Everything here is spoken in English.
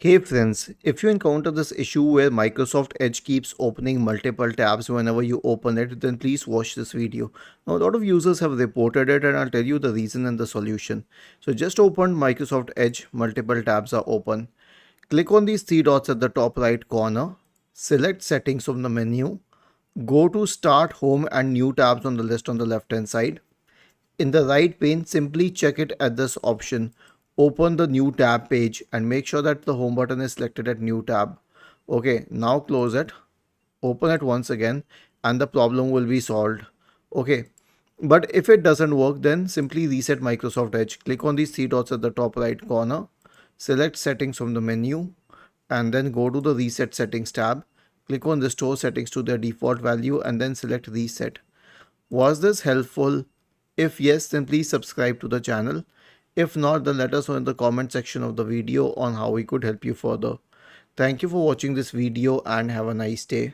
Hey friends, if you encounter this issue where Microsoft Edge keeps opening multiple tabs whenever you open it, then please watch this video. Now, a lot of users have reported it and I'll tell you the reason and the solution. So just open Microsoft Edge, multiple tabs are open. Click on these three dots at the top right corner, select settings from the menu, go to start, home and new tabs on the list on the left hand side. In the right pane, simply check it at this option. Open the new tab page and make sure that the home button is selected at new tab. Okay, now close it. Open it once again and the problem will be solved. Okay, but if it doesn't work, then simply reset Microsoft Edge. Click on these three dots at the top right corner. Select settings from the menu and then go to the reset settings tab. Click on restore settings to their default value and then select reset. Was this helpful? If yes, then please subscribe to the channel. If not, then let us know in the comment section of the video on how we could help you further. Thank you for watching this video and have a nice day.